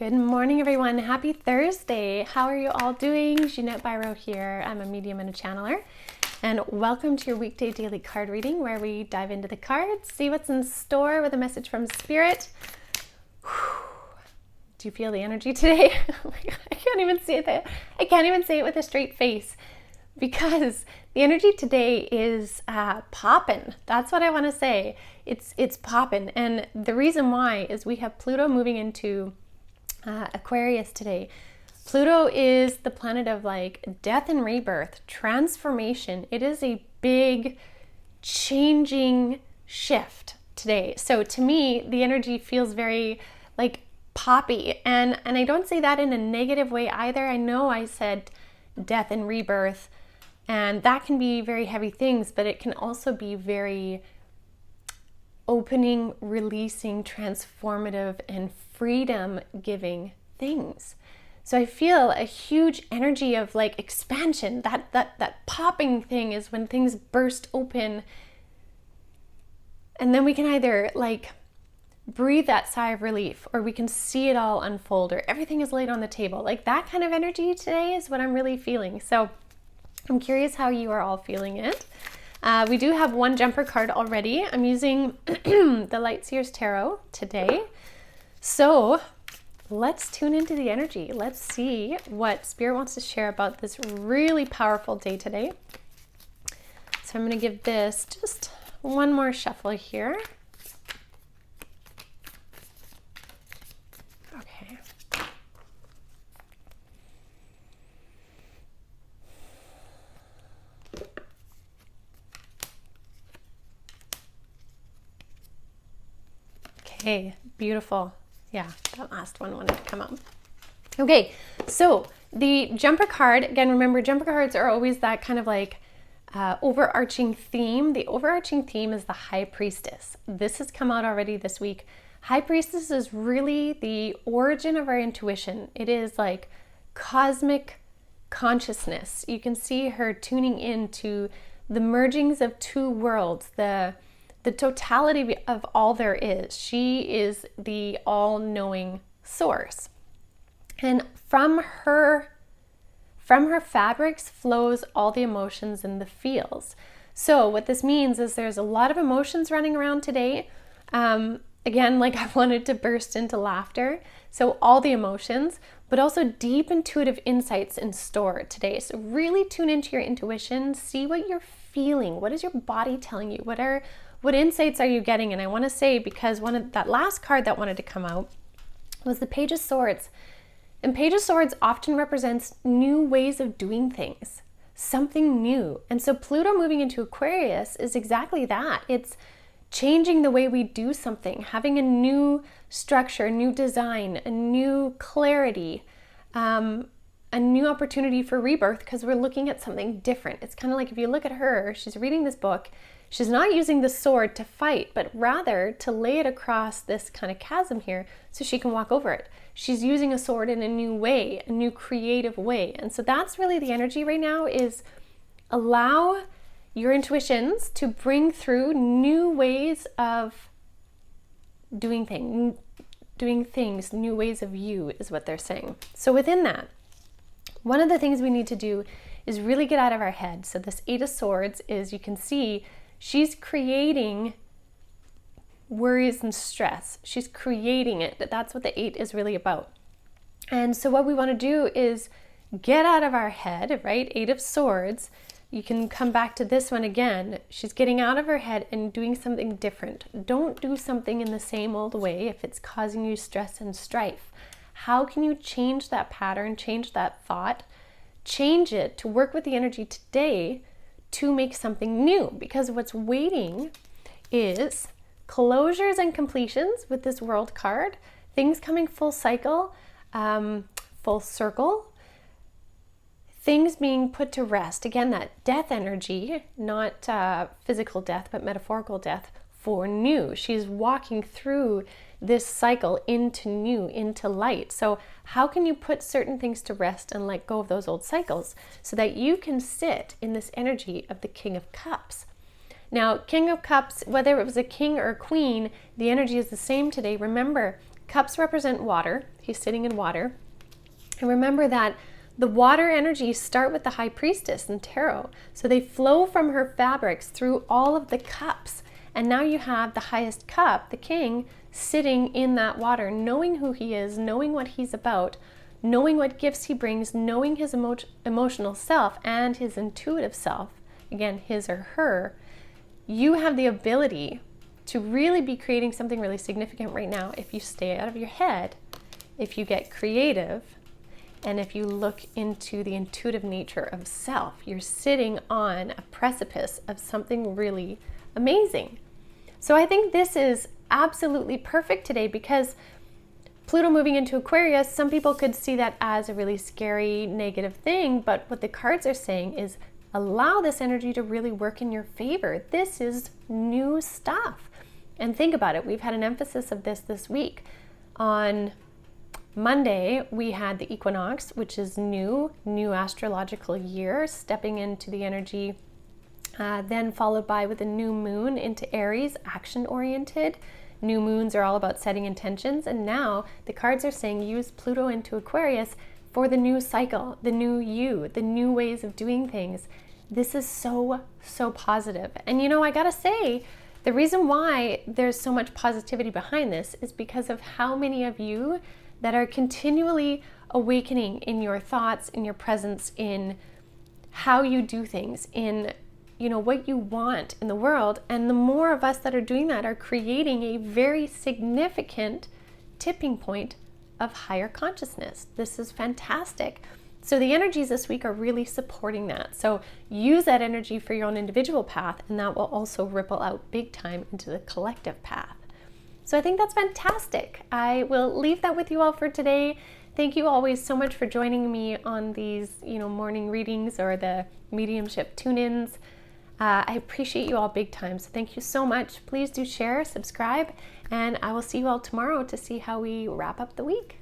Good morning, everyone. Happy Thursday. How are you all doing? Jeanette Biro here. I'm a medium and a channeler. And welcome to your weekday daily card reading where we dive into the cards, see what's in store with a message from Spirit. Do you feel the energy today? Oh my God, I can't even say that. I can't even say it with a straight face because the energy today is poppin'. That's what I want to say. It's poppin'. And the reason why is we have Pluto moving into Aquarius today. Pluto is the planet of like death and rebirth, transformation. It is a big changing shift today. So to me, the energy feels very like poppy, and I don't say that in a negative way either. I know I said death and rebirth, and that can be very heavy things, but it can also be very opening, releasing, transformative, and freedom-giving things. So I feel a huge energy of like expansion. That popping thing is when things burst open, and then we can either like breathe that sigh of relief, or we can see it all unfold, or everything is laid on the table. Like that kind of energy today is what I'm really feeling. So I'm curious how you are all feeling it. We do have one jumper card already. I'm using the Light Seers Tarot today. So let's tune into the energy. Let's see what Spirit wants to share about this really powerful day today. So I'm going to give this just one more shuffle here. Okay. Okay, beautiful. Yeah, that last one wanted to come up. Okay, so the jumper card, again, remember jumper cards are always that kind of like overarching theme. The overarching theme is the High Priestess. This has come out already this week. High Priestess is really the origin of our intuition. It is like cosmic consciousness. You can see her tuning into the mergings of two worlds, the totality of all there is. She is the all-knowing source. And from her fabrics flows all the emotions and the feels. So what this means is there's a lot of emotions running around today. Again, like I wanted to burst into laughter. So all the emotions, but also deep intuitive insights in store today. So really tune into your intuition, see what you're feeling. What is your body telling you? What insights are you getting? And I want to say, because that last card that wanted to come out was the Page of Swords. And Page of Swords often represents new ways of doing things, something new. And so Pluto moving into Aquarius is exactly that. It's changing the way we do something, having a new structure, a new design, a new clarity, a new opportunity for rebirth, because we're looking at something different. It's kind of like if you look at her, she's reading this book. She's not using the sword to fight, but rather to lay it across this kind of chasm here so she can walk over it. She's using a sword in a new way, a new creative way. And so that's really the energy right now, is allow your intuitions to bring through new ways of doing things, new ways of you is what they're saying. So within that, one of the things we need to do is really get out of our head. So this Eight of Swords is, you can see, she's creating worries and stress. She's creating it. That's what the 8 is really about. And so what we want to do is get out of our head, right? 8 of Swords. You can come back to this one again. She's getting out of her head and doing something different. Don't do something in the same old way if it's causing you stress and strife. How can you change that pattern, change that thought, change it to work with the energy today to make something new? Because what's waiting is closures and completions with this World card, things coming full cycle, full circle, things being put to rest. Again, that death energy, not physical death, but metaphorical death for new. She's walking through this cycle into new, into light. So how can you put certain things to rest and let go of those old cycles so that you can sit in this energy of the King of Cups? Now, King of Cups, whether it was a king or a queen, the energy is the same today. Remember, Cups represent water. He's sitting in water. And remember that the water energies start with the high priestess in tarot. So they flow from her fabrics through all of the cups. And now you have the highest cup, the king, sitting in that water, knowing who he is, knowing what he's about, knowing what gifts he brings, knowing his emotional self and his intuitive self, again, his or her. You have the ability to really be creating something really significant right now if you stay out of your head, if you get creative, and if you look into the intuitive nature of self. You're sitting on a precipice of something really amazing. So I think this is absolutely perfect today, because Pluto moving into Aquarius, some people could see that as a really scary, negative thing, but what the cards are saying is allow this energy to really work in your favor. This is new stuff. And think about it. We've had an emphasis of this week. On Monday, we had the equinox, which is new astrological year, stepping into the energy, then followed by with a new moon into Aries, action-oriented. New moons are all about setting intentions, and now the cards are saying use Pluto into Aquarius for the new cycle, the new you, the new ways of doing things. This is so positive. And you know, I gotta say, the reason why there's so much positivity behind this is because of how many of you that are continually awakening in your thoughts, in your presence, in how you do things, in what you want in the world. And the more of us that are doing that are creating a very significant tipping point of higher consciousness. This is fantastic. So the energies this week are really supporting that. So use that energy for your own individual path, and that will also ripple out big time into the collective path. So I think that's fantastic. I will leave that with you all for today. Thank you always so much for joining me on these, morning readings or the mediumship tune-ins. I appreciate you all big time. So thank you so much. Please do share, subscribe, and I will see you all tomorrow to see how we wrap up the week.